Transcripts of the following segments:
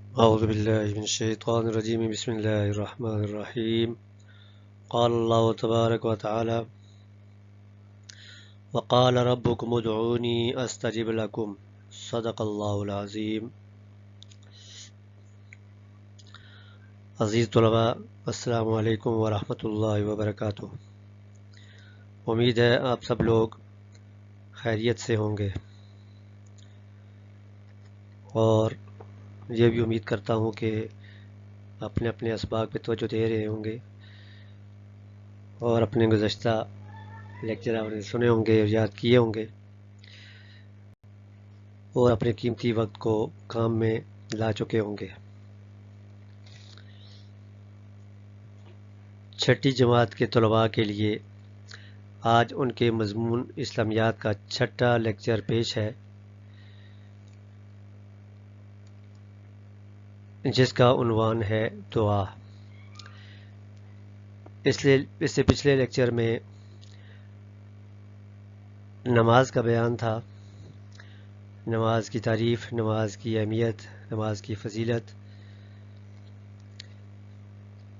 أعوذ بالله من الشيطان الرجيم بسم الله الرحمن الرحيم قال الله تبارك وتعالى وقال ربكم ادعوني أستجب لكم صدق الله العظيم. عزیز طلباء، السلام علیکم ورحمۃ اللہ وبرکاتہ. امید ہے آپ سب لوگ خیریت سے ہوں گے اور یہ بھی امید کرتا ہوں کہ اپنے اپنے اسباق پہ توجہ دے رہے ہوں گے اور اپنے گزشتہ لیکچر آپ نے سنے ہوں گے اور یاد کیے ہوں گے اور اپنے قیمتی وقت کو کام میں لا چکے ہوں گے. چھٹی جماعت کے طلباء کے لیے آج ان کے مضمون اسلامیات کا چھٹا لیکچر پیش ہے، جس کا عنوان ہے دعا. اس سے پچھلے لیکچر میں نماز کا بیان تھا، نماز کی تعریف، نماز کی اہمیت، نماز کی فضیلت.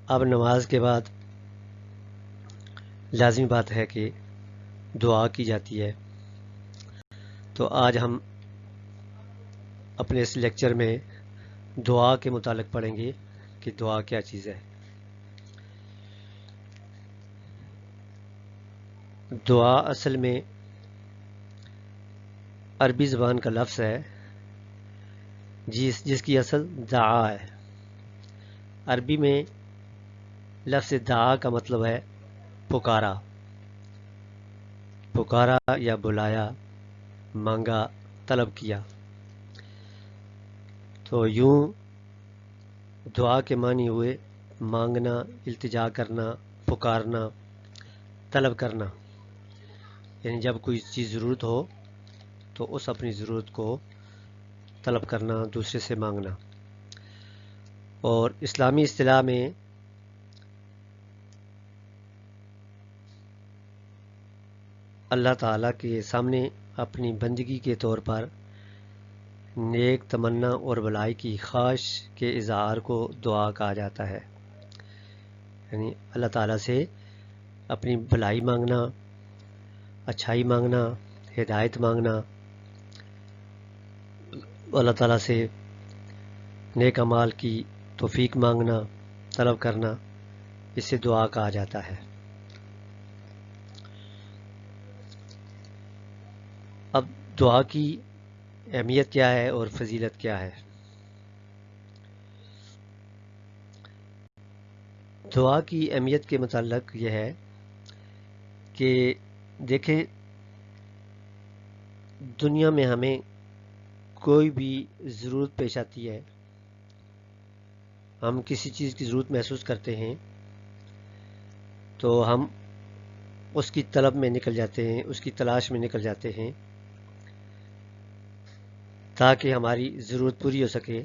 اب نماز کے بعد لازمی بات ہے کہ دعا کی جاتی ہے. تو آج ہم اپنے اس لیکچر میں دعا کے متعلق پڑھیں گے کہ دعا کیا چیز ہے. دعا اصل میں عربی زبان کا لفظ ہے جس کی اصل دعا ہے. عربی میں لفظ دعا کا مطلب ہے پکارا، پکارا یا بلایا، مانگا، طلب کیا. تو یوں دعا کے معنی ہوئے مانگنا، التجا کرنا، پکارنا، طلب کرنا. یعنی جب کوئی چیز ضرورت ہو تو اس اپنی ضرورت کو طلب کرنا، دوسرے سے مانگنا. اور اسلامی اصطلاح میں اللہ تعالیٰ کے سامنے اپنی بندگی کے طور پر نیک تمنا اور بھلائی کی خواہش کے اظہار کو دعا کہا جاتا ہے. یعنی اللہ تعالیٰ سے اپنی بھلائی مانگنا، اچھائی مانگنا، ہدایت مانگنا، اللہ تعالیٰ سے نیک اعمال کی توفیق مانگنا، طلب کرنا، اسے دعا کہا جاتا ہے. اب دعا کی اہمیت کیا ہے اور فضیلت کیا ہے؟ دعا کی اہمیت کے متعلق یہ ہے کہ دیکھیں، دنیا میں ہمیں کوئی بھی ضرورت پیش آتی ہے، ہم کسی چیز کی ضرورت محسوس کرتے ہیں تو ہم اس کی طلب میں نکل جاتے ہیں، اس کی تلاش میں نکل جاتے ہیں تاکہ ہماری ضرورت پوری ہو سکے.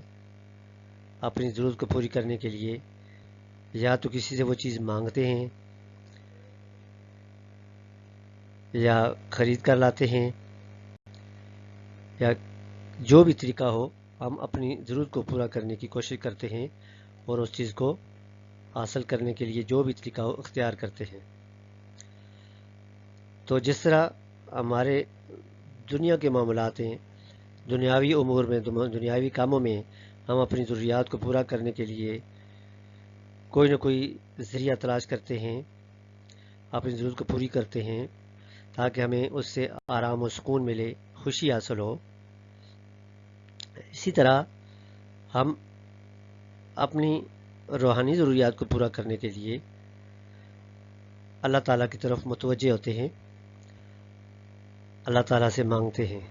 اپنی ضرورت کو پوری کرنے کے لیے یا تو کسی سے وہ چیز مانگتے ہیں یا خرید کر لاتے ہیں، یا جو بھی طریقہ ہو ہم اپنی ضرورت کو پورا کرنے کی کوشش کرتے ہیں اور اس چیز کو حاصل کرنے کے لیے جو بھی طریقہ ہو اختیار کرتے ہیں. تو جس طرح ہمارے دنیا کے معاملات ہیں، دنیاوی امور میں، دنیاوی کاموں میں ہم اپنی ضروریات کو پورا کرنے کے لیے کوئی نہ کوئی ذریعہ تلاش کرتے ہیں، اپنی ضرورت کو پوری کرتے ہیں تاکہ ہمیں اس سے آرام و سکون ملے، خوشی حاصل ہو. اسی طرح ہم اپنی روحانی ضروریات کو پورا کرنے کے لیے اللہ تعالیٰ کی طرف متوجہ ہوتے ہیں، اللہ تعالیٰ سے مانگتے ہیں.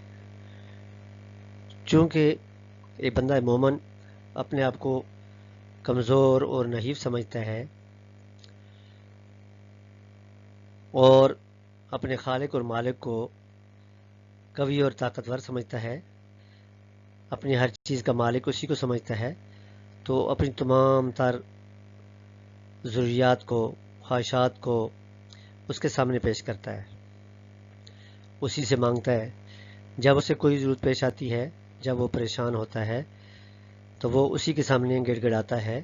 چونکہ ایک بندہ مومن اپنے آپ کو کمزور اور نحیف سمجھتا ہے اور اپنے خالق اور مالک کو قوی اور طاقتور سمجھتا ہے، اپنی ہر چیز کا مالک اسی کو سمجھتا ہے، تو اپنی تمام تر ضروریات کو، خواہشات کو اس کے سامنے پیش کرتا ہے، اسی سے مانگتا ہے. جب اسے کوئی ضرورت پیش آتی ہے، جب وہ پریشان ہوتا ہے تو وہ اسی کے سامنے گڑ گڑاتا ہے،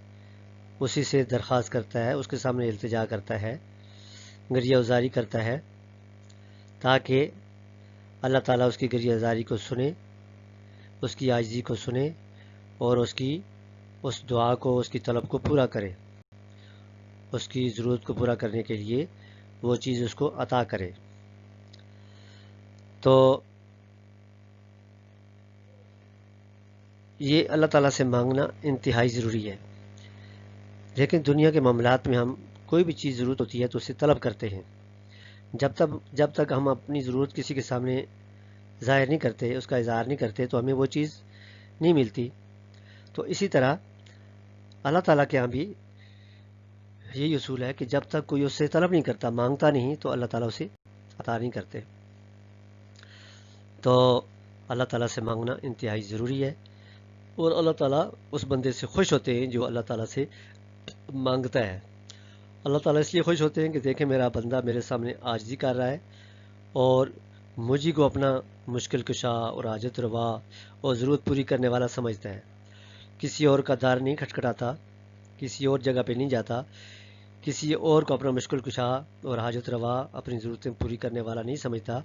اسی سے درخواست کرتا ہے، اس کے سامنے التجا کرتا ہے، گریہ ازاری کرتا ہے، تاکہ اللہ تعالیٰ اس کی گریہ ازاری کو سنے، اس کی عاجزی کو سنے، اور اس دعا کو، اس کی طلب کو پورا کرے، اس کی ضرورت کو پورا کرنے کے لیے وہ چیز اس کو عطا کرے۔ تو یہ اللہ تعالیٰ سے مانگنا انتہائی ضروری ہے۔ لیکن دنیا کے معاملات میں ہم کوئی بھی چیز ضرورت ہوتی ہے تو اسے طلب کرتے ہیں، جب تک ہم اپنی ضرورت کسی کے سامنے ظاہر نہیں کرتے، اس کا اظہار نہیں کرتے، تو ہمیں وہ چیز نہیں ملتی۔ تو اسی طرح اللہ تعالیٰ کے ہاں بھی یہی اصول ہے کہ جب تک کوئی اس سے طلب نہیں کرتا، مانگتا نہیں، تو اللہ تعالیٰ اسے عطا نہیں کرتے۔ تو اللہ تعالیٰ سے مانگنا انتہائی ضروری ہے، اور اللہ تعالیٰ اس بندے سے خوش ہوتے ہیں جو اللہ تعالیٰ سے مانگتا ہے۔ اللہ تعالیٰ اس لیے خوش ہوتے ہیں کہ دیکھیں میرا بندہ میرے سامنے عاجزی کر رہا ہے اور مجھے کو اپنا مشکل کشا اور حاجت روا اور ضرورت پوری کرنے والا سمجھتا ہے، کسی اور کا دار نہیں کھٹکھٹاتا، کسی اور جگہ پہ نہیں جاتا، کسی اور کو اپنا مشکل کشا اور حاجت روا، اپنی ضرورتیں پوری کرنے والا نہیں سمجھتا،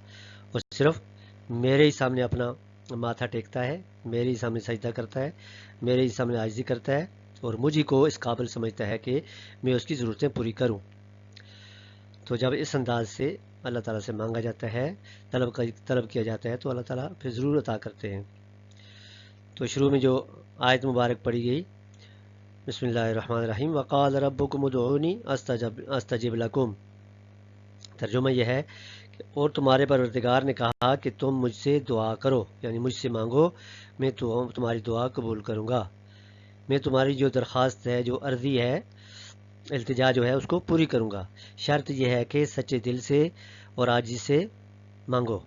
اور صرف میرے ہی سامنے اپنا ماتھا ٹیکتا ہے، میرے ہی سامنے سجدہ کرتا ہے، میرے ہی سامنے عاجزی کرتا ہے، اور مجھے کو اس قابل سمجھتا ہے کہ میں اس کی ضرورتیں پوری کروں۔ تو جب اس انداز سے اللہ تعالیٰ سے مانگا جاتا ہے، طلب کیا جاتا ہے، تو اللہ تعالیٰ پھر ضرور عطا کرتے ہیں۔ تو شروع میں جو آیت مبارک پڑھی گئی، بسم اللہ الرحمن الرحیم، وقال ربکم ادعونی استجب لکم، ترجمہ یہ ہے کہ اور تمہارے پروردگار نے کہا کہ تم مجھ سے دعا کرو، یعنی مجھ سے مانگو، میں تمہاری دعا قبول کروں گا، میں تمہاری جو درخواست ہے، جو عرضی ہے، التجا جو ہے، اس کو پوری کروں گا۔ شرط یہ ہے کہ سچے دل سے اور عاجزی سے مانگو۔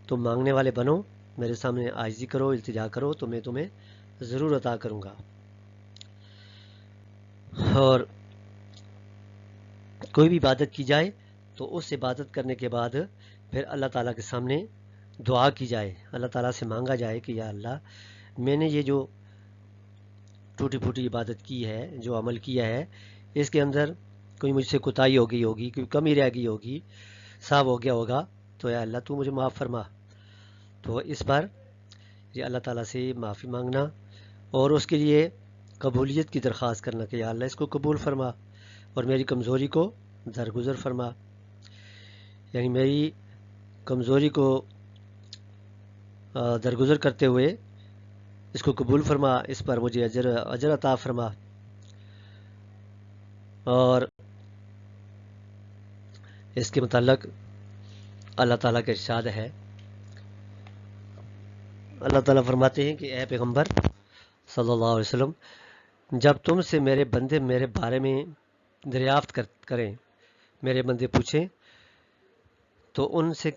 تم مانگنے والے بنو، میرے سامنے عاجزی کرو، التجا کرو، تو میں تمہیں ضرور عطا کروں گا۔ اور کوئی بھی عبادت کی جائے تو اس عبادت کرنے کے بعد پھر اللہ تعالیٰ کے سامنے دعا کی جائے، اللہ تعالیٰ سے مانگا جائے کہ یا اللہ، میں نے یہ جو ٹوٹی پھوٹی عبادت کی ہے، جو عمل کیا ہے، اس کے اندر کوئی مجھ سے کوتاہی ہو گئی ہوگی، کوئی کمی رہ گئی ہوگی، صاف ہو گیا ہوگا، تو یا اللہ تو مجھے معاف فرما۔ تو اس پر یہ اللہ تعالیٰ سے معافی مانگنا اور اس کے لیے قبولیت کی درخواست کرنا کہ یا اللہ اس کو قبول فرما اور میری کمزوری کو درگزر فرما، یعنی میری کمزوری کو درگزر کرتے ہوئے اس کو قبول فرما، اس پر مجھے اجر عطا فرما۔ اور اس کے متعلق اللہ تعالیٰ کا ارشاد ہے، اللہ تعالیٰ فرماتے ہیں کہ اے پیغمبر صلی اللہ علیہ وسلم، جب تم سے میرے بندے میرے بارے میں دریافت کریں، میرے بندے پوچھیں، تو ان سے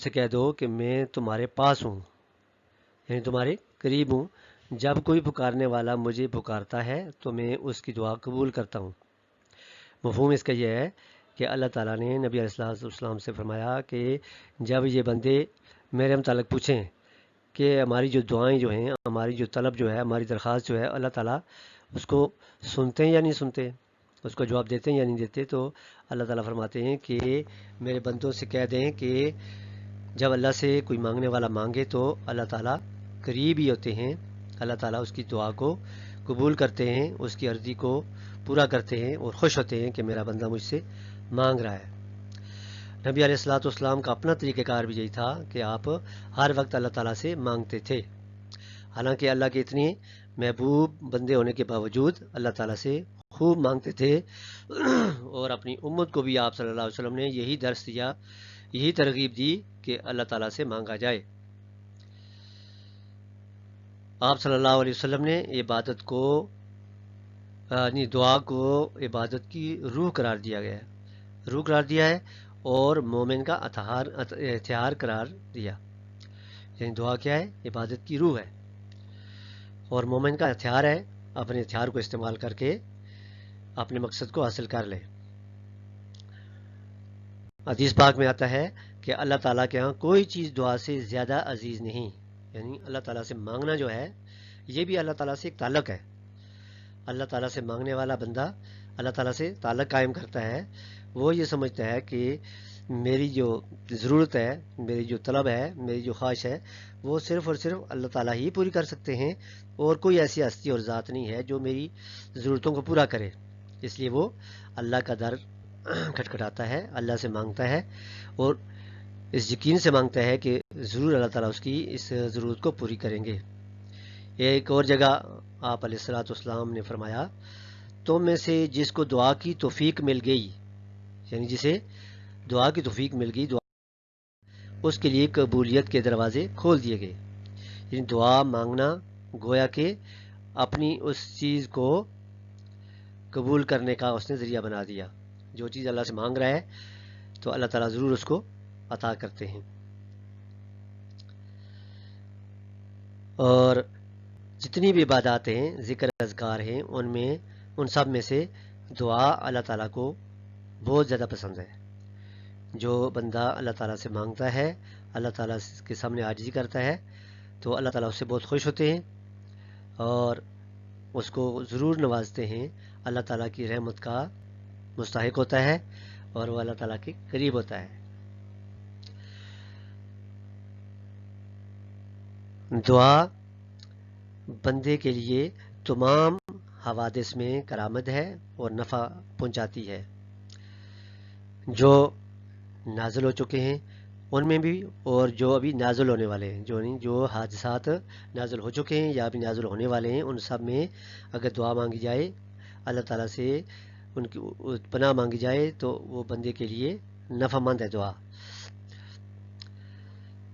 کہہ دو کہ میں تمہارے پاس ہوں، یعنی تمہارے قریب ہوں، جب کوئی پکارنے والا مجھے پکارتا ہے تو میں اس کی دعا قبول کرتا ہوں۔ مفہوم اس کا یہ ہے کہ اللہ تعالیٰ نے نبی علیہ السلام سے فرمایا کہ جب یہ بندے میرے متعلق پوچھیں کہ ہماری جو دعائیں جو ہیں، ہماری جو طلب جو ہے، ہماری درخواست جو ہے، اللہ تعالیٰ اس کو سنتے ہیں یا نہیں سنتے، اس کو جواب دیتے ہیں یا نہیں دیتے، تو اللہ تعالیٰ فرماتے ہیں کہ میرے بندوں سے کہہ دیں کہ جب اللہ سے کوئی مانگنے والا مانگے تو اللہ تعالیٰ قریب ہی ہوتے ہیں، اللہ تعالیٰ اس کی دعا کو قبول کرتے ہیں، اس کی عرضی کو پورا کرتے ہیں اور خوش ہوتے ہیں کہ میرا بندہ مجھ سے مانگ رہا ہے۔ نبی علیہ السلام کا اپنا طریقہ کار بھی یہی تھا کہ آپ ہر وقت اللہ تعالیٰ سے مانگتے تھے، حالانکہ اللہ کے اتنے محبوب بندے ہونے کے باوجود اللہ تعالیٰ سے خوب مانگتے تھے، اور اپنی امت کو بھی آپ صلی اللہ علیہ وسلم نے یہی درس دیا، یہی ترغیب دی کہ اللہ تعالیٰ سے مانگا جائے۔ آپ صلی اللہ علیہ وسلم نے عبادت کو، یعنی دعا کو عبادت کی روح قرار دیا گیا ہے، روح قرار دیا ہے، اور مومن کا ہتھیار قرار دیا، یعنی دعا کیا ہے؟ عبادت کی روح ہے، اور مومن کا ہتھیار ہے، اپنے ہتھیار کو استعمال کر کے اپنے مقصد کو حاصل کر لے۔ حدیث پاک میں آتا ہے کہ اللہ تعالیٰ کے ہاں کوئی چیز دعا سے زیادہ عزیز نہیں، یعنی اللہ تعالیٰ سے مانگنا جو ہے، یہ بھی اللہ تعالیٰ سے ایک تعلق ہے. اللہ تعالیٰ سے مانگنے والا بندہ اللہ تعالیٰ سے تعلق قائم کرتا ہے. وہ یہ سمجھتا ہے کہ میری جو ضرورت ہے، میری جو طلب ہے، میری جو خواہش ہے، وہ صرف اور صرف اللہ تعالیٰ ہی پوری کر سکتے ہیں، اور کوئی ایسی ہستی اور ذات نہیں ہے جو میری ضرورتوں کو پورا کرے. اس لیے وہ اللہ کا در کھٹکھٹاتا ہے، اللہ سے مانگتا ہے، اور اس یقین سے مانگتا ہے کہ ضرور اللہ تعالیٰ اس کی اس ضرورت کو پوری کریں گے. ایک اور جگہ آپ علیہ الصلوۃ والسلام نے فرمایا، تم میں سے جس کو دعا کی توفیق مل گئی، یعنی جسے دعا کی توفیق مل گئی، اس کے لیے قبولیت کے دروازے کھول دیے گئے. یعنی دعا مانگنا گویا کہ اپنی اس چیز کو قبول کرنے کا اس نے ذریعہ بنا دیا. جو چیز اللہ سے مانگ رہا ہے تو اللہ تعالیٰ ضرور اس کو عطا کرتے ہیں. اور جتنی بھی عبادات ہیں، ذکر اذکار ہیں، ان سب میں سے دعا اللہ تعالیٰ کو بہت زیادہ پسند ہے. جو بندہ اللہ تعالیٰ سے مانگتا ہے، اللہ تعالیٰ کے سامنے عاجزی کرتا ہے، تو اللہ تعالیٰ اس سے بہت خوش ہوتے ہیں اور اس کو ضرور نوازتے ہیں. اللہ تعالیٰ کی رحمت کا مستحق ہوتا ہے اور وہ اللہ تعالیٰ کے قریب ہوتا ہے. دعا بندے کے لیے تمام حوادث میں کرامت ہے اور نفع پہنچاتی ہے. جو نازل ہو چکے ہیں ان میں بھی، اور جو ابھی نازل ہونے والے ہیں، جو حادثات نازل ہو چکے ہیں یا ابھی نازل ہونے والے ہیں، ان سب میں اگر دعا مانگی جائے، اللہ تعالیٰ سے ان کی پناہ مانگی جائے، تو وہ بندے کے لیے نفع مند ہے دعا.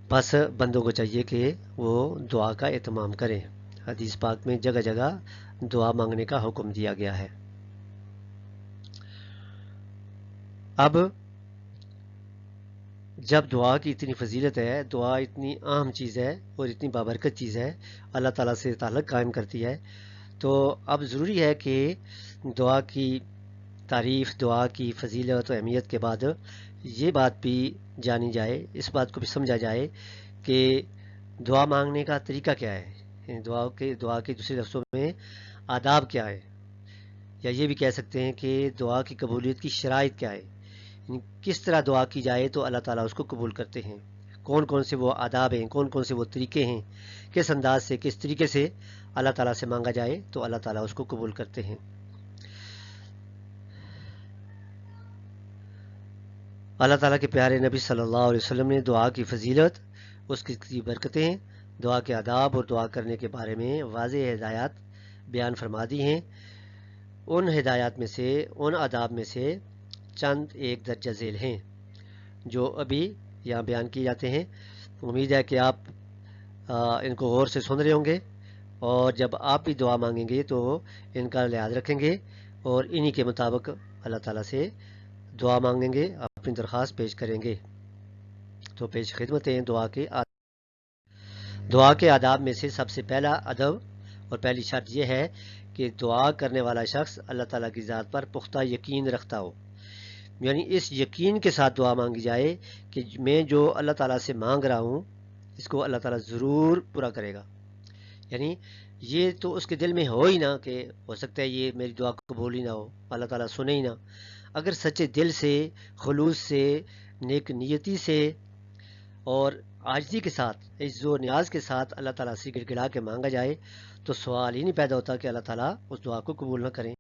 بس بندوں کو چاہیے کہ وہ دعا کا اہتمام کریں. حدیث پاک میں جگہ جگہ دعا مانگنے کا حکم دیا گیا ہے. اب جب دعا کی اتنی فضیلت ہے، دعا اتنی اہم چیز ہے اور اتنی بابرکت چیز ہے، اللہ تعالیٰ سے تعلق قائم کرتی ہے، تو اب ضروری ہے کہ دعا کی تعریف، دعا کی فضیلت و اہمیت کے بعد یہ بات بھی جانی جائے، اس بات کو بھی سمجھا جائے کہ دعا مانگنے کا طریقہ کیا ہے، دعا کے دوسرے لفظوں میں آداب کیا ہے، یا یہ بھی کہہ سکتے ہیں کہ دعا کی قبولیت کی شرائط کیا ہے. کس طرح دعا کی جائے تو اللہ تعالیٰ اس کو قبول کرتے ہیں، کون کون سے وہ آداب ہیں، کون کون سے وہ طریقے ہیں، کس انداز سے، کس طریقے سے اللہ تعالیٰ سے مانگا جائے تو اللہ تعالیٰ اس کو قبول کرتے ہیں. اللہ تعالیٰ کے پیارے نبی صلی اللہ علیہ وسلم نے دعا کی فضیلت، اس کی برکتیں، دعا کے آداب اور دعا کرنے کے بارے میں واضح ہدایات بیان فرما دی ہیں. ان ہدایات میں سے، ان آداب میں سے چند ایک درجہ ذیل ہیں جو ابھی یہاں بیان کیے جاتے ہیں. امید ہے کہ آپ ان کو غور سے سن رہے ہوں گے، اور جب آپ بھی دعا مانگیں گے تو ان کا لحاظ رکھیں گے اور انہی کے مطابق اللہ تعالیٰ سے دعا مانگیں گے، اپنی درخواست پیش کریں گے. تو پیش خدمت ہیں دعا کے آداب میں سے سب سے پہلا ادب اور پہلی شرط یہ ہے کہ دعا کرنے والا شخص اللہ تعالیٰ کی ذات پر پختہ یقین رکھتا ہو. یعنی اس یقین کے ساتھ دعا مانگی جائے کہ میں جو اللہ تعالیٰ سے مانگ رہا ہوں اس کو اللہ تعالیٰ ضرور پورا کرے گا. یعنی یہ تو اس کے دل میں ہو ہی نہ کہ ہو سکتا ہے یہ میری دعا قبول ہی نہ ہو، اللہ تعالیٰ سنے ہی نہ. اگر سچے دل سے، خلوص سے، نیک نیتی سے اور عاجزی کے ساتھ، عز و نیاز کے ساتھ اللہ تعالیٰ سے گڑ گڑا کے مانگا جائے تو سوال ہی نہیں پیدا ہوتا کہ اللہ تعالیٰ اس دعا کو قبول نہ کریں.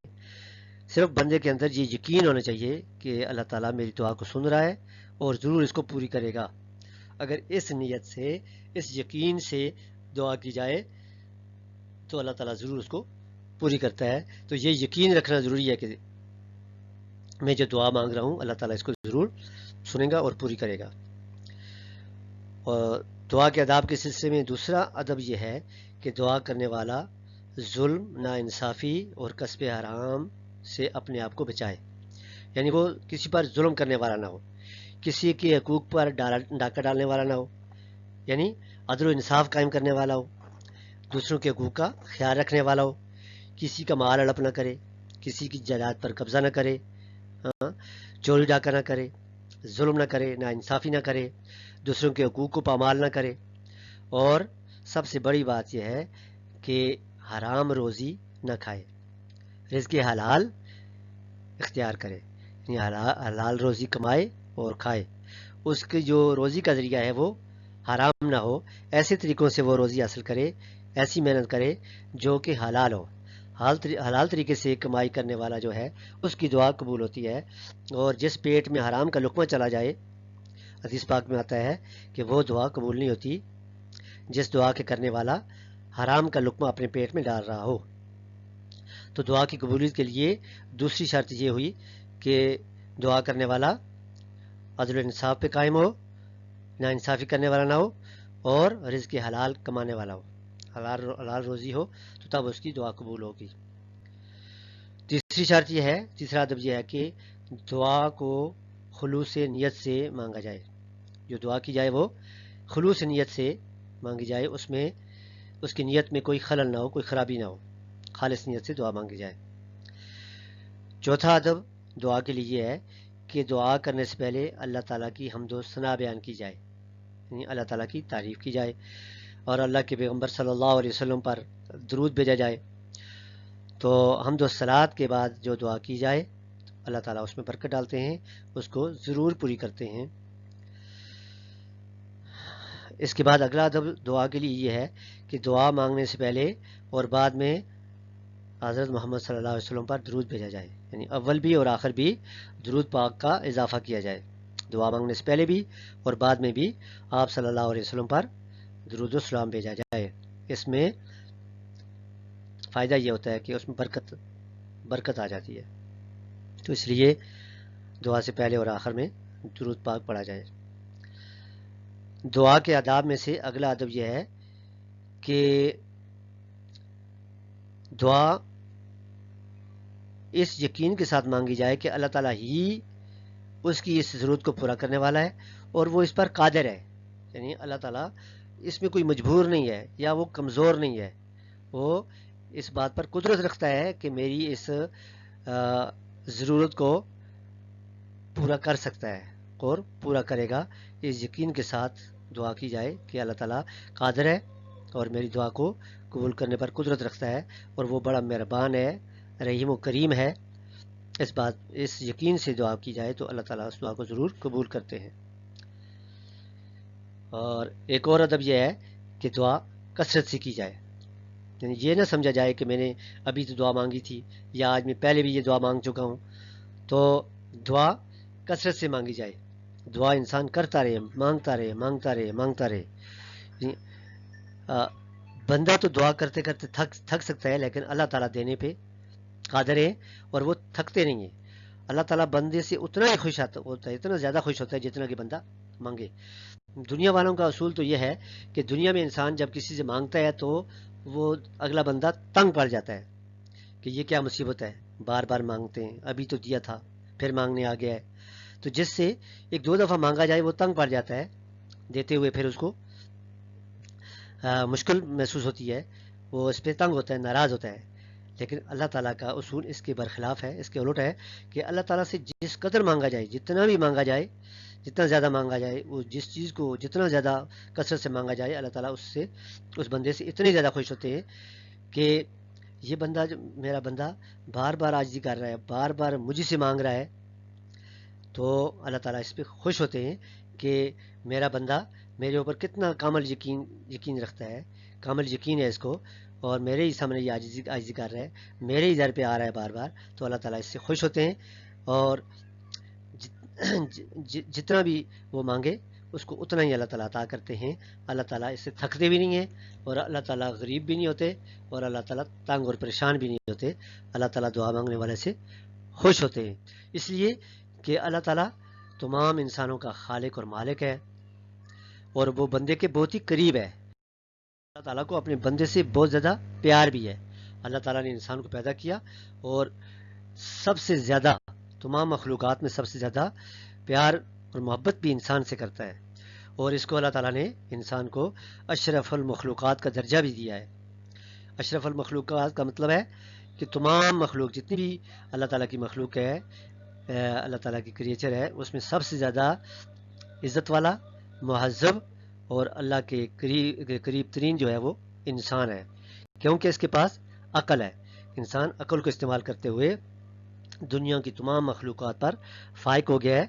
صرف بندے کے اندر یہ یقین ہونا چاہیے کہ اللہ تعالیٰ میری دعا کو سن رہا ہے اور ضرور اس کو پوری کرے گا. اگر اس نیت سے، اس یقین سے دعا کی جائے تو اللہ تعالیٰ ضرور اس کو پوری کرتا ہے. تو یہ یقین رکھنا ضروری ہے کہ میں جو دعا مانگ رہا ہوں اللہ تعالیٰ اس کو ضرور سنے گا اور پوری کرے گا. اور دعا کے آداب کے سلسلے میں دوسرا ادب یہ ہے کہ دعا کرنے والا ظلم، ناانصافی اور کسب حرام سے اپنے آپ کو بچائے. یعنی وہ کسی پر ظلم کرنے والا نہ ہو، کسی کے حقوق پر ڈاکہ ڈالنے والا نہ ہو، یعنی عدل و انصاف قائم کرنے والا ہو، دوسروں کے حقوق کا خیال رکھنے والا ہو، کسی کا مال ہڑپ نہ کرے، کسی کی جائیداد پر قبضہ نہ کرے، چوری ڈاکہ نہ کرے، ظلم نہ کرے، ناانصافی نہ کرے، دوسروں کے حقوق کو پامال نہ کرے. اور سب سے بڑی بات یہ ہے کہ حرام روزی نہ کھائے، رزق حلال اختیار کرے، یعنی حلال روزی کمائے اور کھائے، اس کی جو روزی کا ذریعہ ہے وہ حرام نہ ہو، ایسے طریقوں سے وہ روزی حاصل کرے، ایسی محنت کرے جو کہ حلال ہو۔ حلال طریقے سے کمائی کرنے والا جو ہے اس کی دعا قبول ہوتی ہے، اور جس پیٹ میں حرام کا لقمہ چلا جائے، حدیث پاک میں آتا ہے کہ وہ دعا قبول نہیں ہوتی جس دعا کے کرنے والا حرام کا لقمہ اپنے پیٹ میں ڈال رہا ہو۔ تو دعا کی قبولیت کے لیے دوسری شرط یہ ہوئی کہ دعا کرنے والا عدل و انصاف پہ قائم ہو، نا انصافی کرنے والا نہ ہو، اور رزق حلال کمانے والا ہو، حلال روزی ہو، تو تب اس کی دعا قبول ہوگی۔ تیسری شرط یہ ہے، تیسرا ادب یہ ہے کہ دعا کو خلوص نیت سے مانگا جائے، جو دعا کی جائے وہ خلوص نیت سے مانگی جائے، اس میں اس کی نیت میں کوئی خلل نہ ہو، کوئی خرابی نہ ہو، خالص نیت سے دعا مانگی جائے۔ چوتھا ادب دعا کے لیے یہ ہے کہ دعا کرنے سے پہلے اللہ تعالیٰ کی حمد و ثنا بیان کی جائے، یعنی اللہ تعالیٰ کی تعریف کی جائے، اور اللہ کے پیغمبر صلی اللہ علیہ وسلم پر درود بھیجا جائے۔ تو حمد و صلات کے بعد جو دعا کی جائے اللہ تعالیٰ اس میں برکت ڈالتے ہیں، اس کو ضرور پوری کرتے ہیں۔ اس کے بعد اگلا ادب دعا کے لیے یہ ہے کہ دعا مانگنے سے پہلے اور بعد میں حضرت محمد صلی اللہ علیہ وسلم پر درود بھیجا جائے، یعنی اول بھی اور آخر بھی درود پاک کا اضافہ کیا جائے، دعا مانگنے سے پہلے بھی اور بعد میں بھی آپ صلی اللہ علیہ وسلم پر درود و سلام بھیجا جائے۔ اس میں فائدہ یہ ہوتا ہے کہ اس میں برکت آ جاتی ہے، تو اس لیے دعا سے پہلے اور آخر میں درود پاک پڑھا جائے۔ دعا کے آداب میں سے اگلا ادب یہ ہے کہ دعا اس یقین کے ساتھ مانگی جائے کہ اللہ تعالیٰ ہی اس کی اس ضرورت کو پورا کرنے والا ہے اور وہ اس پر قادر ہے، یعنی اللہ تعالیٰ اس میں کوئی مجبور نہیں ہے یا وہ کمزور نہیں ہے، وہ اس بات پر قدرت رکھتا ہے کہ میری اس ضرورت کو پورا کر سکتا ہے اور پورا کرے گا۔ اس یقین کے ساتھ دعا کی جائے کہ اللہ تعالیٰ قادر ہے اور میری دعا کو قبول کرنے پر قدرت رکھتا ہے، اور وہ بڑا مہربان ہے، رحیم و کریم ہے۔ اس یقین سے دعا کی جائے تو اللہ تعالیٰ اس دعا کو ضرور قبول کرتے ہیں۔ اور ایک اور ادب یہ ہے کہ دعا کثرت سے کی جائے، یعنی یہ نہ سمجھا جائے کہ میں نے ابھی تو دعا مانگی تھی یا آج میں پہلے بھی یہ دعا مانگ چکا ہوں، تو دعا کثرت سے مانگی جائے، دعا انسان کرتا رہے، مانگتا رہے۔ بندہ تو دعا کرتے کرتے تھک سکتا ہے، لیکن اللہ تعالیٰ دینے پہ قادر ہے اور وہ تھکتے نہیں ہیں۔ اللہ تعالیٰ بندے سے اتنا ہی خوش ہوتا ہے، اتنا زیادہ خوش ہوتا ہے جتنا کہ بندہ مانگے۔ دنیا والوں کا اصول تو یہ ہے کہ دنیا میں انسان جب کسی سے مانگتا ہے تو وہ اگلا بندہ تنگ پڑ جاتا ہے کہ یہ کیا مصیبت ہے، بار بار مانگتے ہیں، ابھی تو دیا تھا پھر مانگنے آ گیا ہے۔ تو جس سے ایک دو دفعہ مانگا جائے وہ تنگ پڑ جاتا ہے دیتے ہوئے، پھر اس کو مشکل محسوس ہوتی ہے، وہ اس پہ تنگ ہوتا ہے، ناراض ہوتا ہے۔ لیکن اللہ تعالیٰ کا اصول اس کے برخلاف ہے، اس کے الٹ ہے کہ اللہ تعالیٰ سے جس قدر مانگا جائے، جتنا بھی مانگا جائے، جتنا زیادہ مانگا جائے، وہ جس چیز کو جتنا زیادہ کثرت سے مانگا جائے، اللہ تعالیٰ اس بندے سے اتنے زیادہ خوش ہوتے ہیں کہ یہ بندہ میرا بندہ بار بار عاجزی کر رہا ہے، بار بار مجھ سے مانگ رہا ہے، تو اللہ تعالیٰ اس پہ خوش ہوتے ہیں کہ میرا بندہ میرے اوپر کتنا کامل یقین رکھتا ہے، کامل یقین ہے اس کو، اور میرے ہی سامنے یہ عاجزی کر رہا ہے، میرے ہی در پہ آ رہا ہے بار بار، تو اللہ تعالیٰ اس سے خوش ہوتے ہیں، اور جتنا بھی وہ مانگے اس کو اتنا ہی اللہ تعالیٰ عطا کرتے ہیں۔ اللہ تعالیٰ اس سے تھکتے بھی نہیں ہیں، اور اللہ تعالیٰ غریب بھی نہیں ہوتے، اور اللہ تعالیٰ تنگ اور پریشان بھی نہیں ہوتے۔ اللہ تعالیٰ دعا مانگنے والے سے خوش ہوتے ہیں، اس لیے کہ اللہ تعالیٰ تمام انسانوں کا خالق اور مالک ہے، اور وہ بندے کے بہت ہی قریب ہے۔ اللہ تعالیٰ کو اپنے بندے سے بہت زیادہ پیار بھی ہے۔ اللہ تعالیٰ نے انسان کو پیدا کیا، اور سب سے زیادہ تمام مخلوقات میں سب سے زیادہ پیار اور محبت بھی انسان سے کرتا ہے، اور اس کو اللہ تعالیٰ نے انسان کو اشرف المخلوقات کا درجہ بھی دیا ہے۔ اشرف المخلوقات کا مطلب ہے کہ تمام مخلوق جتنی بھی اللہ تعالیٰ کی مخلوق ہے، اللہ تعالیٰ کی کریچر ہے، اس میں سب سے زیادہ عزت والا، مہذب اور اللہ کے قریب ترین جو ہے وہ انسان ہے۔ کیونکہ اس کے پاس عقل ہے. انسان عقل کو استعمال کرتے ہوئے دنیا کی تمام مخلوقات پر فائق ہو گیا ہے،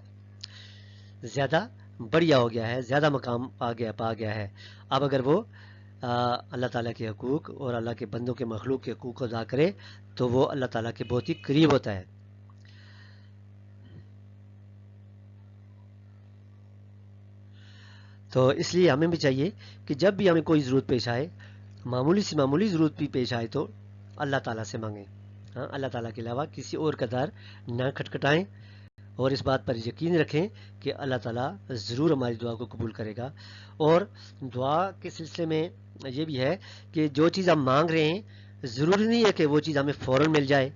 زیادہ بڑھیا ہو گیا ہے، زیادہ مقام پا گیا ہے. اب اگر وہ اللہ تعالیٰ کے حقوق اور اللہ کے بندوں کے مخلوق کے حقوق کو ادا کرے تو وہ اللہ تعالیٰ کے بہت ہی قریب ہوتا ہے. تو اس لیے ہمیں بھی چاہیے کہ جب بھی ہمیں کوئی ضرورت پیش آئے، معمولی ضرورت بھی پیش آئے، تو اللہ تعالیٰ سے مانگیں. ہاں، اللہ تعالیٰ کے علاوہ کسی اور کا در نہ کھٹکھٹائیں، اور اس بات پر یقین رکھیں کہ اللہ تعالیٰ ضرور ہماری دعا کو قبول کرے گا. اور دعا کے سلسلے میں یہ بھی ہے کہ جو چیز ہم مانگ رہے ہیں ضروری نہیں ہے کہ وہ چیز ہمیں فوراً مل جائے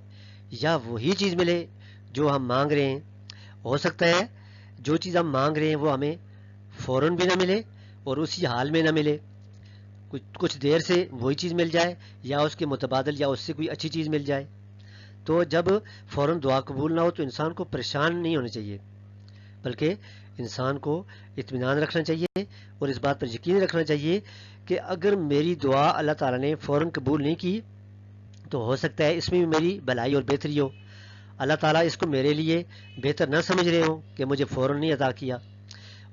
یا وہی چیز ملے جو ہم مانگ رہے ہیں. ہو سکتا ہے جو چیز ہم مانگ رہے ہیں وہ ہمیں فوراً بھی نہ ملے اور اسی حال میں نہ ملے، کچھ دیر سے وہی چیز مل جائے یا اس کے متبادل یا اس سے کوئی اچھی چیز مل جائے. تو جب فوراً دعا قبول نہ ہو تو انسان کو پریشان نہیں ہونا چاہیے، بلکہ انسان کو اطمینان رکھنا چاہیے اور اس بات پر یقین رکھنا چاہیے کہ اگر میری دعا اللہ تعالیٰ نے فوراً قبول نہیں کی تو ہو سکتا ہے اس میں بھی میری بھلائی اور بہتری ہو. اللہ تعالیٰ اس کو میرے لیے بہتر نہ سمجھ رہے ہوں کہ مجھے فوراً نہیں عطا کیا،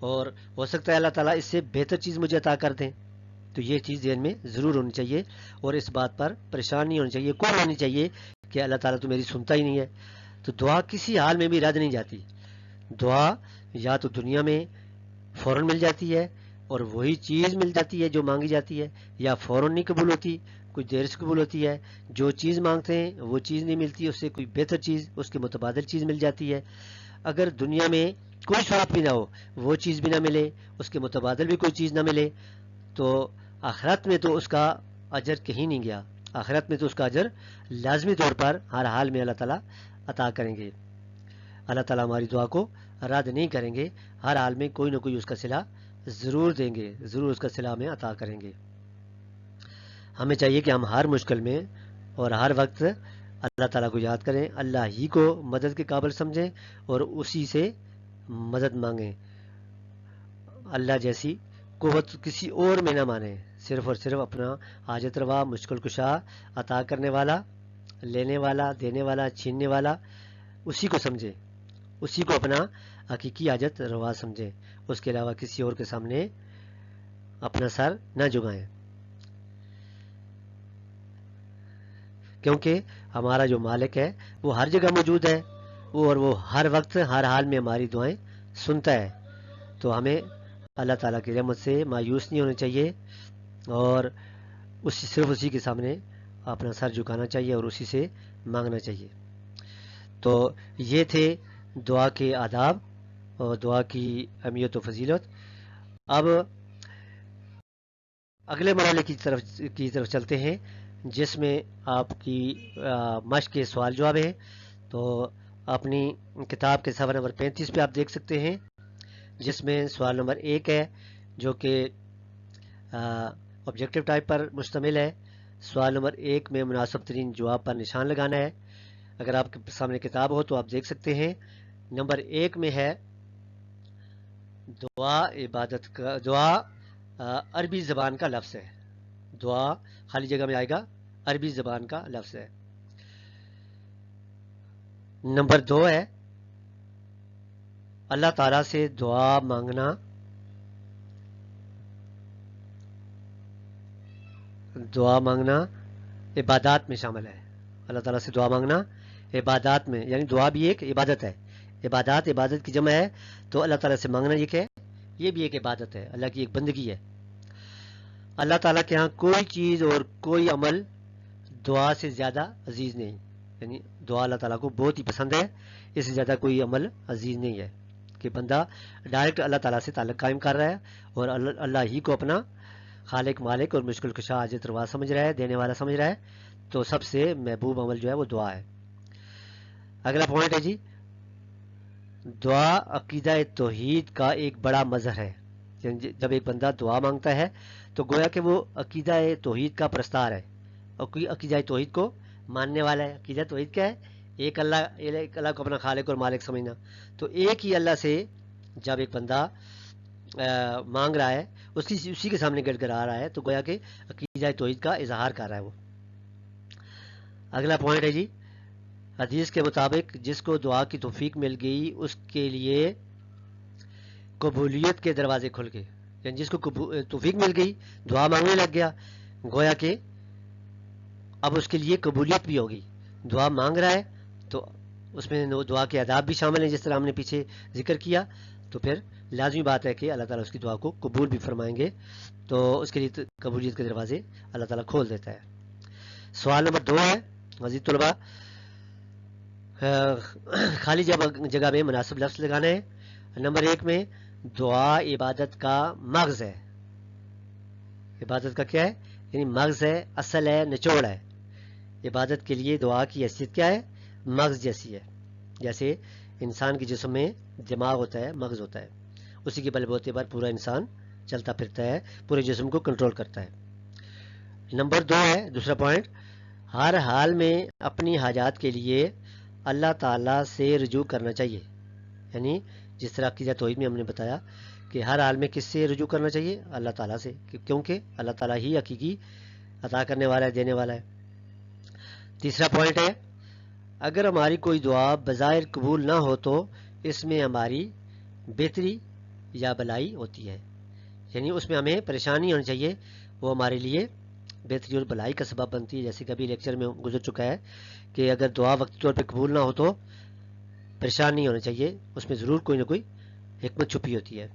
اور ہو سکتا ہے اللہ تعالیٰ اس سے بہتر چیز مجھے عطا کر دیں. تو یہ چیز ذہن میں ضرور ہونی چاہیے اور اس بات پر پریشان نہیں ہونا چاہیے، کوئی نہیں چاہیے کہ اللہ تعالیٰ تو میری سنتا ہی نہیں ہے. تو دعا کسی حال میں بھی رد نہیں جاتی. دعا یا تو دنیا میں فوراً مل جاتی ہے اور وہی چیز مل جاتی ہے جو مانگی جاتی ہے، یا فوراً نہیں قبول ہوتی، کچھ دیر سے قبول ہوتی ہے. جو چیز مانگتے ہیں وہ چیز نہیں ملتی، اس سے کوئی بہتر چیز، اس کے متبادل چیز مل جاتی ہے. اگر دنیا میں کوئی صورت بھی نہ ہو، وہ چیز بھی نہ ملے، اس کے متبادل بھی کوئی چیز نہ ملے، تو آخرت میں تو اس کا اجر کہیں نہیں گیا. آخرت میں تو اس کا اجر لازمی طور پر ہر حال میں اللہ تعالیٰ عطا کریں گے. اللہ تعالیٰ ہماری دعا کو رد نہیں کریں گے، ہر حال میں کوئی نہ کوئی اس کا صلہ ضرور دیں گے، ضرور اس کا صلہ ہمیں عطا کریں گے. ہمیں چاہیے کہ ہم ہر مشکل میں اور ہر وقت اللہ تعالیٰ کو یاد کریں، اللہ ہی کو مدد کے قابل سمجھیں اور اسی سے مدد مانگیں. اللہ جیسی قوت کسی اور میں نہ مانیں، صرف اور صرف اپنا حاجت روا، مشکل کشا، عطا کرنے والا، لینے والا، دینے والا، چھیننے والا، اسی کو سمجھیں، اسی کو اپنا حقیقی حاجت روا سمجھیں. اس کے علاوہ کسی اور کے سامنے اپنا سر نہ جھکائیں، کیونکہ ہمارا جو مالک ہے وہ ہر جگہ موجود ہے، اور وہ ہر وقت ہر حال میں ہماری دعائیں سنتا ہے. تو ہمیں اللہ تعالیٰ کی رحمت سے مایوس نہیں ہونا چاہیے اور صرف اسی کے سامنے اپنا سر جھکانا چاہیے اور اسی سے مانگنا چاہیے. تو یہ تھے دعا کے آداب اور دعا کی اہمیت و فضیلت. اب اگلے مرحلے کی طرف چلتے ہیں، جس میں آپ کی مشق کے سوال جواب ہیں. تو اپنی کتاب کے صفحہ نمبر 35 پہ آپ دیکھ سکتے ہیں، جس میں سوال نمبر 1 ہے جو کہ آبجیکٹیو ٹائپ پر مشتمل ہے. سوال نمبر 1 میں مناسب ترین جواب پر نشان لگانا ہے. اگر آپ کے سامنے کتاب ہو تو آپ دیکھ سکتے ہیں. نمبر 1 میں ہے دعا عبادت کا، دعا عربی زبان کا لفظ ہے. دعا خالی جگہ میں آئے گا، عربی زبان کا لفظ ہے. نمبر 2 ہے اللہ تعالیٰ سے دعا مانگنا عبادات میں شامل ہے. اللہ تعالیٰ سے دعا مانگنا عبادات میں، یعنی دعا بھی ایک عبادت ہے. عبادت کی جمع ہے، تو اللہ تعالیٰ سے مانگنا یہ کیا ہے؟ یہ بھی ایک عبادت ہے، اللہ کی ایک بندگی ہے. اللہ تعالیٰ کے ہاں کوئی چیز اور کوئی عمل دعا سے زیادہ عزیز نہیں، یعنی دعا اللہ تعالیٰ کو بہت ہی پسند ہے، اس سے زیادہ کوئی عمل عزیز نہیں ہے کہ بندہ ڈائریکٹ اللہ تعالیٰ سے تعلق قائم کر رہا ہے اور اللہ ہی کو اپنا خالق، مالک اور مشکل کشا، حاجت روا سمجھ رہا ہے، دینے والا سمجھ رہا ہے. تو سب سے محبوب عمل جو ہے وہ دعا ہے. اگلا پوائنٹ ہے جی، دعا عقیدہ توحید کا ایک بڑا مظہر ہے. جب ایک بندہ دعا مانگتا ہے تو گویا کہ وہ عقیدہ توحید کا پرستار ہے اور کوئی عقیدہ توحید کو ماننے والا ہے. عقیدہ توحید کیا ہے؟ ایک اللہ کو اپنا خالق اور مالک سمجھنا. تو ایک ہی اللہ سے جب ایک بندہ مانگ رہا ہے، اسی کے سامنے گڑ گڑا رہا ہے، تو گویا کہ عقیدہ توحید کا اظہار کر رہا ہے وہ. اگلا پوائنٹ ہے جی، حدیث کے مطابق جس کو دعا کی توفیق مل گئی اس کے لیے قبولیت کے دروازے کھل گئے. یعنی جس کو توفیق مل گئی، دعا مانگنے لگ گیا، گویا کہ اب اس کے لیے قبولیت بھی ہوگی. دعا مانگ رہا ہے تو اس میں دعا کے آداب بھی شامل ہیں، جس طرح ہم نے پیچھے ذکر کیا. تو پھر لازمی بات ہے کہ اللہ تعالیٰ اس کی دعا کو قبول بھی فرمائیں گے. تو اس کے لیے قبولیت کے دروازے اللہ تعالیٰ کھول دیتا ہے. سوال نمبر 2 ہے عزیز طلباء، خالی جگہ میں مناسب لفظ لگانا ہے. نمبر 1 میں دعا عبادت کا مغز ہے. عبادت کا کیا ہے؟ یعنی مغز ہے، اصل ہے، نچوڑ ہے. عبادت کے لیے دعا کی حیثیت کیا ہے؟ مغز جیسی ہے. جیسے انسان کے جسم میں دماغ ہوتا ہے، مغز ہوتا ہے، اسی کے بل بوتے پر پورا انسان چلتا پھرتا ہے، پورے جسم کو کنٹرول کرتا ہے. نمبر 2 ہے دوسرا پوائنٹ، ہر حال میں اپنی حاجات کے لیے اللہ تعالیٰ سے رجوع کرنا چاہیے. یعنی جس طرح عقیدہ توحید میں ہم نے بتایا کہ ہر حال میں کس سے رجوع کرنا چاہیے؟ اللہ تعالیٰ سے، کیونکہ اللہ تعالیٰ ہی حقیقی عطا کرنے والا ہے، دینے والا ہے. تیسرا پوائنٹ ہے، اگر ہماری کوئی دعا بظاہر قبول نہ ہو تو اس میں ہماری بہتری یا بھلائی ہوتی ہے. یعنی اس میں ہمیں پریشانی ہونی چاہیے، وہ ہمارے لیے بہتری اور بھلائی کا سبب بنتی ہے. جیسے کبھی لیکچر میں گزر چکا ہے کہ اگر دعا وقتی طور پہ قبول نہ ہو تو پریشان نہیں ہونا چاہیے، اس میں ضرور کوئی نہ کوئی حکمت چھپی ہوتی ہے.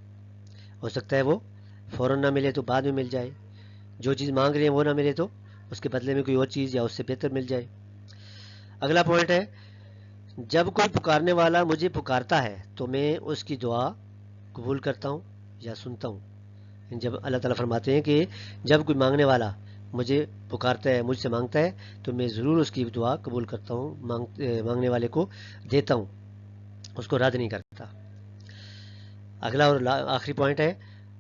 ہو سکتا ہے وہ فوراً نہ ملے تو بعد میں مل جائے، جو چیز مانگ رہے ہیں وہ نہ ملے تو اس کے بدلے میں کوئی اور چیز یا اس سے بہتر مل جائے. اگلا پوائنٹ ہے، جب کوئی پکارنے والا مجھے پکارتا ہے تو میں اس کی دعا قبول کرتا ہوں یا سنتا ہوں. جب اللہ تعالیٰ فرماتے ہیں کہ جب کوئی مانگنے والا مجھے پکارتا ہے، مجھ سے مانگتا ہے تو میں ضرور اس کی دعا قبول کرتا ہوں، مانگنے والے کو دیتا ہوں، اس کو رد نہیں کرتا. اگلا اور آخری پوائنٹ ہے،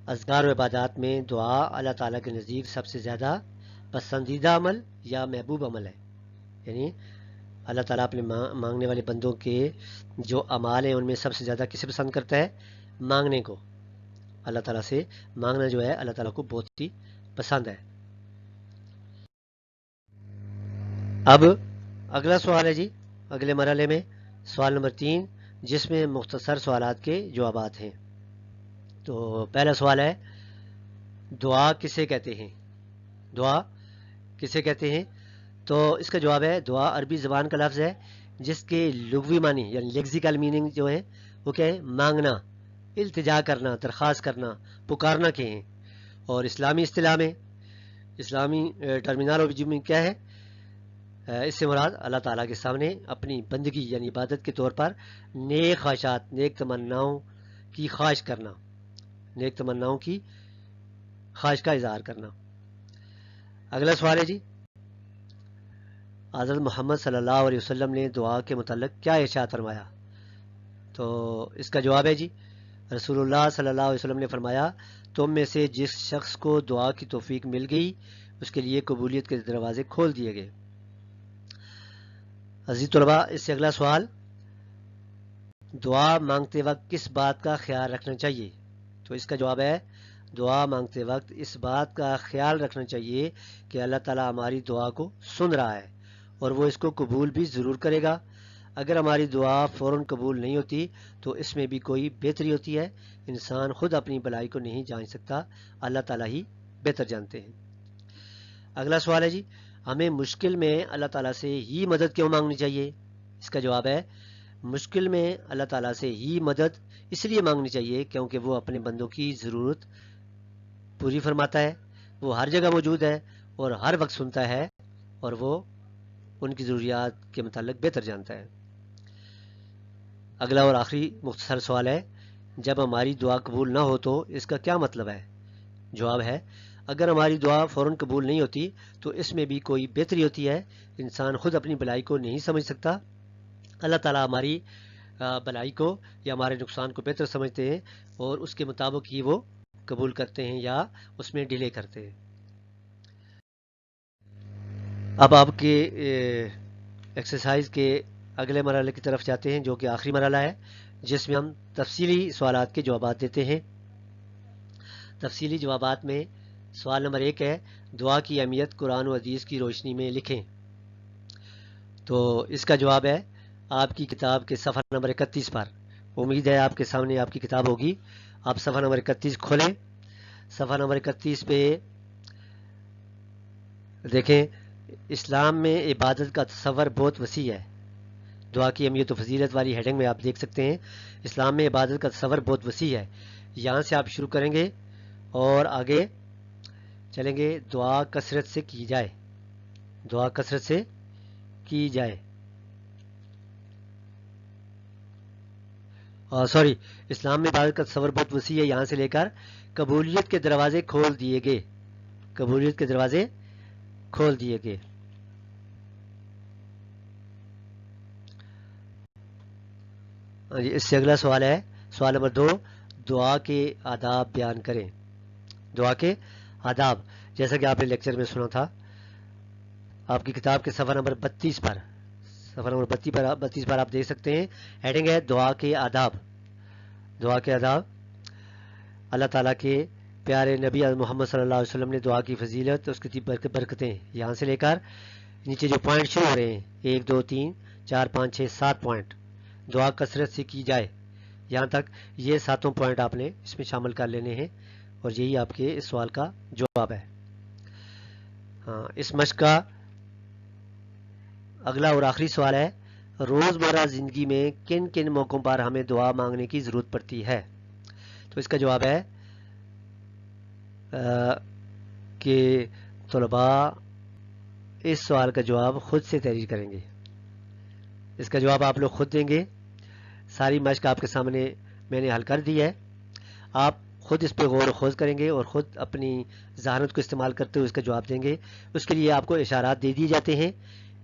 اذکار و عبادات میں دعا اللہ تعالیٰ کے نزدیک سب سے زیادہ پسندیدہ عمل یا محبوب عمل ہے. یعنی اللہ تعالیٰ اپنے مانگنے والے بندوں کے جو اعمال ہیں ان میں سب سے زیادہ کسے پسند کرتا ہے؟ مانگنے کو. اللہ تعالیٰ سے مانگنا جو ہے اللہ تعالیٰ کو بہت ہی پسند ہے. اب اگلا سوال ہے جی، اگلے مرحلے میں سوال نمبر 3، جس میں مختصر سوالات کے جوابات ہیں. تو پہلا سوال ہے، دعا کسے کہتے ہیں؟ دعا کسے کہتے ہیں؟ تو اس کا جواب ہے، دعا عربی زبان کا لفظ ہے جس کے لغوی معنی یعنی لیکزیکل میننگ جو ہے وہ کیا ہے؟ مانگنا، التجا کرنا، درخواست کرنا، پکارنا کے ہیں. اور اسلامی اصطلاح میں، اسلامی ٹرمینالوجی میں کیا ہے؟ اس سے مراد اللہ تعالیٰ کے سامنے اپنی بندگی یعنی عبادت کے طور پر نیک خواہشات، نیک تمناؤں کی خواہش کرنا، نیک تمناؤں کی خواہش کا اظہار کرنا. اگلا سوال ہے جی، حضرت محمد صلی اللہ علیہ وسلم نے دعا کے متعلق کیا ارشاد فرمایا؟ تو اس کا جواب ہے جی، رسول اللہ صلی اللہ علیہ وسلم نے فرمایا، تم میں سے جس شخص کو دعا کی توفیق مل گئی اس کے لیے قبولیت کے دروازے کھول دیے گئے. عزیز طلباء، اس سے اگلا سوال، دعا مانگتے وقت کس بات کا خیال رکھنا چاہیے؟ تو اس کا جواب ہے، دعا مانگتے وقت اس بات کا خیال رکھنا چاہیے کہ اللہ تعالیٰ ہماری دعا کو سن رہا ہے اور وہ اس کو قبول بھی ضرور کرے گا. اگر ہماری دعا فوراً قبول نہیں ہوتی تو اس میں بھی کوئی بہتری ہوتی ہے. انسان خود اپنی بھلائی کو نہیں جان سکتا، اللہ تعالیٰ ہی بہتر جانتے ہیں. اگلا سوال ہے جی، ہمیں مشکل میں اللہ تعالیٰ سے ہی مدد کیوں مانگنی چاہیے؟ اس کا جواب ہے، مشکل میں اللہ تعالیٰ سے ہی مدد اس لیے مانگنی چاہیے کیونکہ وہ اپنے بندوں کی ضرورت پوری فرماتا ہے، وہ ہر جگہ موجود ہے اور ہر وقت سنتا ہے اور وہ ان کی ضروریات کے متعلق بہتر جانتا ہے. اگلا اور آخری مختصر سوال ہے، جب ہماری دعا قبول نہ ہو تو اس کا کیا مطلب ہے؟ جواب ہے، اگر ہماری دعا فوراً قبول نہیں ہوتی تو اس میں بھی کوئی بہتری ہوتی ہے. انسان خود اپنی بھلائی کو نہیں سمجھ سکتا، اللہ تعالیٰ ہماری بھلائی کو یا ہمارے نقصان کو بہتر سمجھتے ہیں اور اس کے مطابق ہی وہ قبول کرتے ہیں یا اس میں ڈیلے کرتے ہیں. اب آپ کے ایکسرسائز کے اگلے مرحلے کی طرف جاتے ہیں جو کہ آخری مرحلہ ہے، جس میں ہم تفصیلی سوالات کے جوابات دیتے ہیں. تفصیلی جوابات میں سوال نمبر 1 ہے، دعا کی اہمیت قرآن و حدیث کی روشنی میں لکھیں. تو اس کا جواب ہے آپ کی کتاب کے صفحہ نمبر 31 پر. امید ہے آپ کے سامنے آپ کی کتاب ہوگی. آپ صفحہ نمبر 31 کھولیں. صفحہ نمبر 31 پہ دیکھیں اسلام میں عبادت کا تصور بہت وسیع ہے. دعا کی اہمیت و فضیلت والی ہیڈنگ میں آپ دیکھ سکتے ہیں اسلام میں عبادت کا تصور بہت وسیع ہے. یہاں سے آپ شروع کریں گے اور آگے چلیں گے. دعا کثرت سے کی جائے. دعا کثرت سے کی جائے. سوری، اسلام میں عبادت کا تصور بہت وسیع ہے. یہاں سے لے کر قبولیت کے دروازے کھول دیے گئے. قبولیت کے دروازے کھول دیے گئے. جی، اس سے اگلا سوال ہے سوال نمبر 2. دعا کے آداب بیان کریں. دعا کے آداب جیسا کہ آپ نے لیکچر میں سنا تھا آپ کی کتاب کے صفحہ نمبر 32 پر. صفحہ نمبر 32 پر آپ دیکھ سکتے ہیں ہیڈنگ ہے دعا کے آداب. دعا کے آداب. اللہ تعالیٰ کے پیارے نبی محمد صلی اللہ علیہ وسلم نے دعا کی فضیلت اس کی برکتیں یہاں سے لے کر نیچے جو پوائنٹ شروع ہو رہے ہیں 1 2 3 4 5 6 7 پوائنٹ. دعا کثرت سے کی جائے یہاں تک یہ 7 پوائنٹ آپ نے اس میں شامل کر لینے ہیں اور یہی آپ کے اس سوال کا جواب ہے. ہاں، اس مشق کا اگلا اور آخری سوال ہے روزمرہ زندگی میں کن کن موقعوں پر ہمیں دعا مانگنے کی ضرورت پڑتی ہے. تو اس کا جواب ہے کہ طلباء اس سوال کا جواب خود سے تحریر کریں گے. اس کا جواب آپ لوگ خود دیں گے. ساری مشق آپ کے سامنے میں نے حل کر دی ہے. آپ خود اس پہ غور و خوض کریں گے اور خود اپنی ذہانت کو استعمال کرتے ہوئے اس کا جواب دیں گے. اس کے لیے آپ کو اشارات دے دیے جاتے ہیں.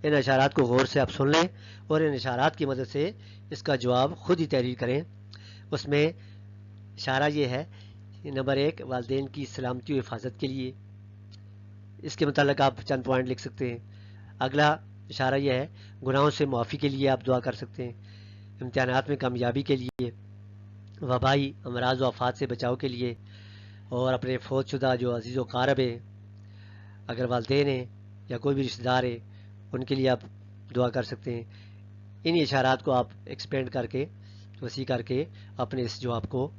ان اشارات کو غور سے آپ سن لیں اور ان اشارات کی مدد سے اس کا جواب خود ہی تحریر کریں. اس میں اشارہ یہ ہے نمبر 1 والدین کی سلامتی و حفاظت کے لیے. اس کے متعلق آپ چند پوائنٹ لکھ سکتے ہیں. اگلا اشارہ یہ ہے گناہوں سے معافی کے لیے آپ دعا کر سکتے ہیں. امتحانات میں کامیابی کے لیے. وبائی امراض و آفات سے بچاؤ کے لیے. اور اپنے فوت شدہ جو عزیز و قارب ہیں اگر والدین ہیں یا کوئی بھی رشتہ دار ہے ان کے لیے آپ دعا کر سکتے ہیں. ان اشارات کو آپ ایکسپینڈ کر کے وسیع کر کے اپنے اس جواب کو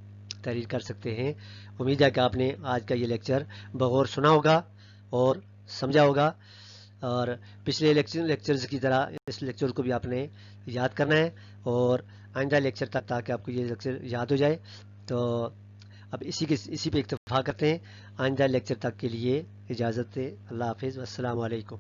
تحریر کر سکتے ہیں. امید ہے کہ آپ نے آج کا یہ لیکچر بغور سنا ہوگا اور سمجھا ہوگا اور پچھلے لیکچرز کی طرح اس لیکچر کو بھی آپ نے یاد کرنا ہے اور آئندہ لیکچر تک تاکہ آپ کو یہ لیکچر یاد ہو جائے. تو اب اسی پہ اکتفا کرتے ہیں. آئندہ لیکچر تک کے لیے اجازت دیں. اللہ حافظ والسلام علیکم.